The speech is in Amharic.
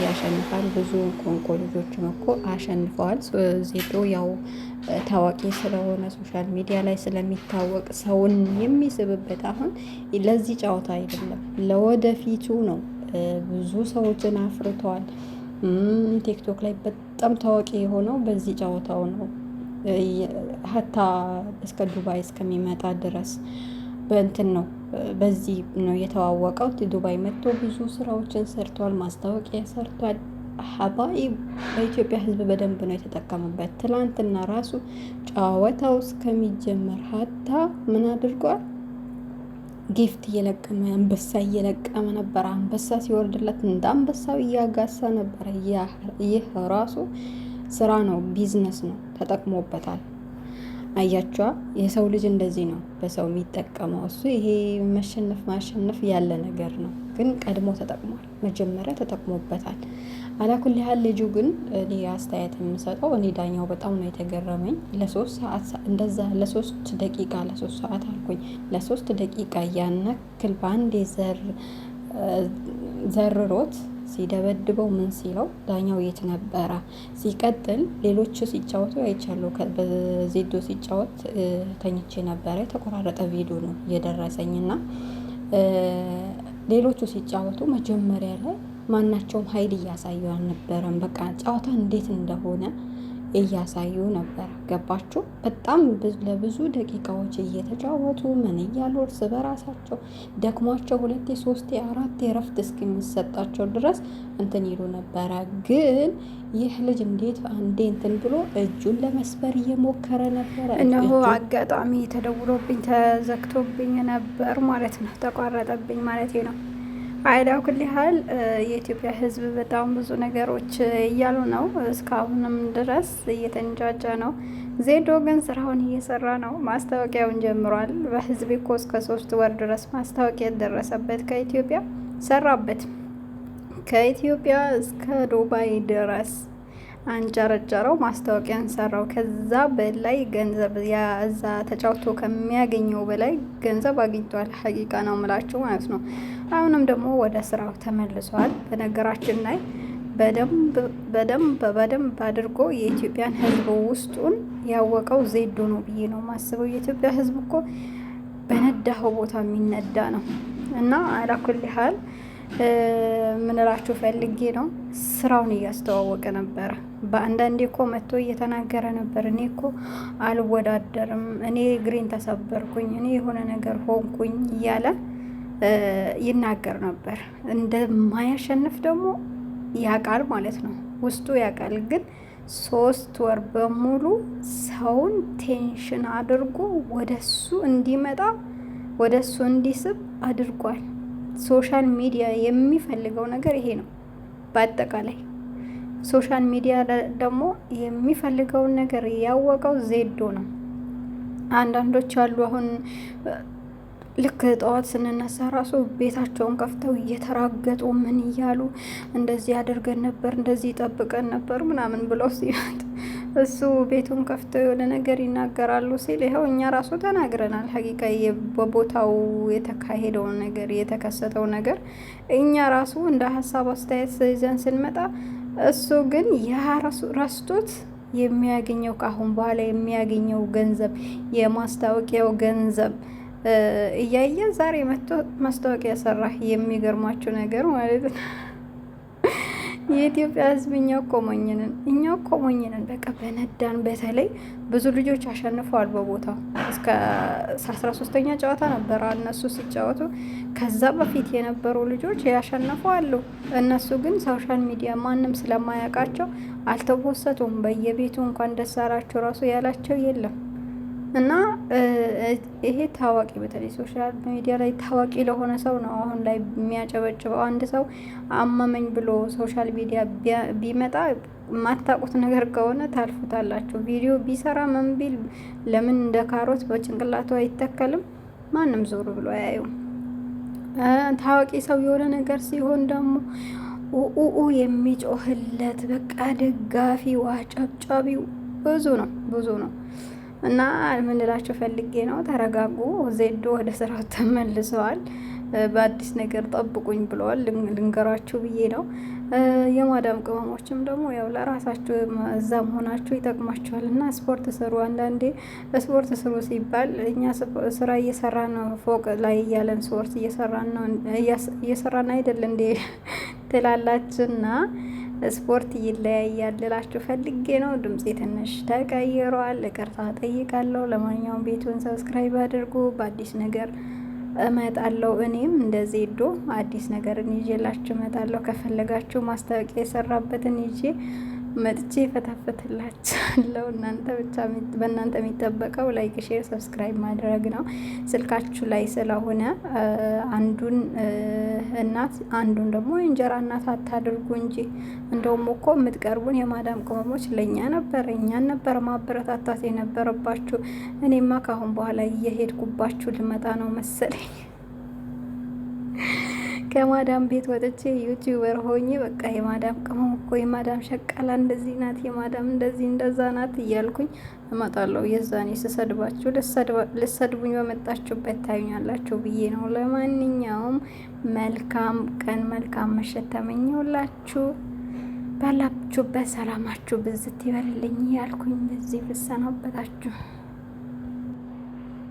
ያሸንፋል። ብዙ ኮንቆ ልጆችም እኮ አሸንፈዋል። ዜዶ ያው ታዋቂ ስለሆነ ሶሻል ሚዲያ ላይ ስለሚታወቅ ሰውን የሚስብበት አሁን ለዚህ ጨዋታ አይደለም፣ ለወደፊቱ ነው። ብዙ ሰዎችን አፍርተዋል። ቲክቶክ ላይ በጣም ታዋቂ የሆነው በዚህ ጨዋታው ነው። ሀታ እስከ ዱባይ እስከሚመጣ ድረስ በእንትን ነው፣ በዚህ ነው የተዋወቀው። ዱባይ መጥቶ ብዙ ስራዎችን ሰርቷል፣ ማስታወቂያ ሰርቷል። ሀባይ በኢትዮጵያ ሕዝብ በደንብ ነው የተጠቀመበት። ትላንትና ራሱ ጨዋታው እስከሚጀመር ሀታ ምን አድርጓል? ጊፍት እየለቀመ አንበሳ እየለቀመ ነበረ። አንበሳ ሲወርድለት እንደ አንበሳው እያጋሳ ነበረ። ይህ ራሱ ስራ ነው፣ ቢዝነስ ነው፣ ተጠቅሞበታል። አያቸዋ። የሰው ልጅ እንደዚህ ነው በሰው የሚጠቀመው። እሱ ይሄ መሸነፍ ማሸነፍ ያለ ነገር ነው፣ ግን ቀድሞ ተጠቅሟል። መጀመሪያ ተጠቅሞበታል። አላኩል ያህል ልጁ ግን እኔ አስተያየት የምሰጠው እኔ ዳኛው በጣም ነው የተገረመኝ። ለ3 ሰዓት እንደዛ ለ3 ደቂቃ ለ3 ሰዓት አልኩኝ ለ3 ደቂቃ ያነክል በአንድ ዘርሮት ሲደበድበው ምን ሲለው ዳኛው የት ነበረ? ሲቀጥል ሌሎቹ ሲጫወቱ አይቻለሁ። በዜዶ ሲጫወት ተኝቼ ነበረ። የተቆራረጠ ቪዲዮ ነው የደረሰኝና ሌሎቹ ሲጫወቱ መጀመሪያ ላይ ማናቸውም ኃይል እያሳዩ አልነበረም። በቃ ጨዋታ እንዴት እንደሆነ እያሳዩ ነበር። ገባችሁ? በጣም ለብዙ ደቂቃዎች እየተጫወቱ ምን እያሉ እርስ በራሳቸው ደክሟቸው 2 3 4 የረፍት እስኪሰጣቸው ድረስ እንትን ይሉ ነበረ። ግን ይህ ልጅ እንዴት አንዴ እንትን ብሎ እጁን ለመስበር እየሞከረ ነበረ። እነሆ አጋጣሚ ተደውሎብኝ ተዘግቶብኝ ነበር ማለት ነው፣ ተቋረጠብኝ ማለት ነው። አይዳው ኩል ያህል የኢትዮጵያ ሕዝብ በጣም ብዙ ነገሮች እያሉ ነው። እስካሁንም ድረስ እየተንጫጫ ነው። ዜዶ ግን ስራውን እየሰራ ነው። ማስታወቂያውን ጀምሯል። በህዝብ እኮ እስከ 3 ወር ድረስ ማስታወቂያ ደረሰበት። ከኢትዮጵያ ሰራበት። ከኢትዮጵያ እስከ ዱባይ ድረስ አንጨረጨረው፣ ማስታወቂያን ሰራው። ከዛ በላይ ገንዘብ እዛ ተጫውቶ ከሚያገኘው በላይ ገንዘብ አግኝቷል። ሀቂቃ ነው ምላችሁ ማለት ነው። አሁንም ደግሞ ወደ ስራው ተመልሷል። በነገራችን ላይ በደንብ አድርጎ የኢትዮጵያን ህዝብ ውስጡን ያወቀው ዜዶ ነው ብዬ ነው ማስበው። የኢትዮጵያ ህዝብ እኮ በነዳኸው ቦታ የሚነዳ ነው እና አላኩል ያህል ምንላችሁ ፈልጌ ነው ስራውን እያስተዋወቀ ነበረ። በአንዳንዴ እኮ መጥቶ እየተናገረ ነበር። እኔ እኮ አልወዳደርም፣ እኔ እግሬን ተሰበርኩኝ፣ እኔ የሆነ ነገር ሆንኩኝ እያለ ይናገር ነበር። እንደማያሸንፍ ደግሞ ያቃል ማለት ነው፣ ውስጡ ያቃል። ግን 3 ወር በሙሉ ሰውን ቴንሽን አድርጎ ወደሱ እንዲመጣ ወደሱ እንዲስብ አድርጓል። ሶሻል ሚዲያ የሚፈልገው ነገር ይሄ ነው። በአጠቃላይ ሶሻል ሚዲያ ደግሞ የሚፈልገውን ነገር ያወቀው ዜዶ ነው። አንዳንዶች አሉ አሁን ልክ ጠዋት ስንነሳ ራሱ ቤታቸውን ከፍተው እየተራገጡ ምን እያሉ እንደዚህ አድርገን ነበር፣ እንደዚህ ጠብቀን ነበር ምናምን ብለው ሲመጡ እሱ ቤቱን ከፍተው የሆነ ነገር ይናገራሉ ሲል ይኸው እኛ ራሱ ተናግረናል። ሀቂቃ በቦታው የተካሄደው ነገር የተከሰተው ነገር እኛ ራሱ እንደ ሀሳብ አስተያየት ይዘን ስንመጣ እሱ ግን ያ ረስቶት የሚያገኘው ከአሁን በኋላ የሚያገኘው ገንዘብ የማስታወቂያው ገንዘብ እያየ ዛሬ መጥቶ ማስታወቂያ ሰራ። የሚገርማችሁ ነገር ማለት ነው የኢትዮጵያ ሕዝብ እኛ እኮ ሞኝ ነን። በቃ በነዳን። በተለይ ብዙ ልጆች አሸንፈዋል በቦታው እስከ 13ኛ ጨዋታ ነበር እነሱ ሲጫወቱ። ከዛ በፊት የነበሩ ልጆች ያሸነፉ አሉ። እነሱ ግን ሶሻል ሚዲያ ማንም ስለማያውቃቸው አልተወሰቱም። በየቤቱ እንኳን ደስ አላቸው ራሱ ያላቸው የለም። እና ይሄ ታዋቂ በተለይ ሶሻል ሚዲያ ላይ ታዋቂ ለሆነ ሰው ነው አሁን ላይ የሚያጨበጭበው። አንድ ሰው አመመኝ ብሎ ሶሻል ሚዲያ ቢመጣ የማታውቁት ነገር ከሆነ ታልፉታላችሁ። ቪዲዮ ቢሰራ ምን ቢል ለምን እንደ ካሮት በጭንቅላቱ አይተከልም? ማንም ዞር ብሎ አያዩም። ታዋቂ ሰው የሆነ ነገር ሲሆን ደግሞ ኡኡ የሚጮህለት በቃ ደጋፊው አጨብጫቢው ብዙ ነው። እና ምንላችሁ ፈልጌ ነው፣ ተረጋጉ። ዜዶ ወደ ስራው ተመልሰዋል። በአዲስ ነገር ጠብቁኝ ብለዋል። ልንገራችሁ ብዬ ነው። የማዳም ቅመሞችም ደግሞ ያው ለራሳችሁ እዛም ሆናችሁ ይጠቅማችኋል እና ስፖርት ስሩ። አንዳንዴ ስፖርት ስሩ ሲባል እኛ ስራ እየሰራን ነው፣ ፎቅ ላይ እያለን ስፖርት እየሰራን አይደል እንዴ ትላላችሁና ስፖርት ይለያያል ልላችሁ ፈልጌ ነው። ድምፄ ትንሽ ተቀይሯል፣ ይቅርታ ጠይቃለሁ። ለማንኛውም ቤቱን ሰብስክራይብ አድርጉ። በአዲስ ነገር እመጣለሁ። እኔም እንደ ዜዶ አዲስ ነገርን ይዤላችሁ እመጣለሁ። ከፈለጋችሁ ማስታወቂያ የሰራበትን ይዤ መጥቼ ፈታፈትላችኋለሁ። እናንተ ብቻ በእናንተ የሚጠበቀው ላይክ፣ ሼር፣ ሰብስክራይብ ማድረግ ነው። ስልካችሁ ላይ ስለሆነ አንዱን እናት አንዱን ደግሞ የእንጀራ እናት አታድርጉ እንጂ። እንደውም እኮ የምትቀርቡን የማዳም ቅመሞች ለእኛ ነበር፣ እኛን ነበር ማበረታታት የነበረባችሁ። እኔማ ካሁን በኋላ እየሄድኩባችሁ ልመጣ ነው መሰለኝ። ከማዳም ቤት ወጥቼ ዩቲዩበር ሆኜ በቃ የማዳም ቅመም እኮ የማዳም ሸቃላ እንደዚህ ናት፣ የማዳም እንደዚህ እንደዛ ናት እያልኩኝ እመጣለሁ። የዛኔ ስሰድባችሁ ልሰድቡኝ በመጣችሁበት ታዩኛላችሁ ብዬ ነው። ለማንኛውም መልካም ቀን መልካም ምሽት ተመኘሁላችሁ። ባላችሁበት ሰላማችሁ ብዝት ይበልልኝ እያልኩኝ በዚህ ልሰናበታችሁ።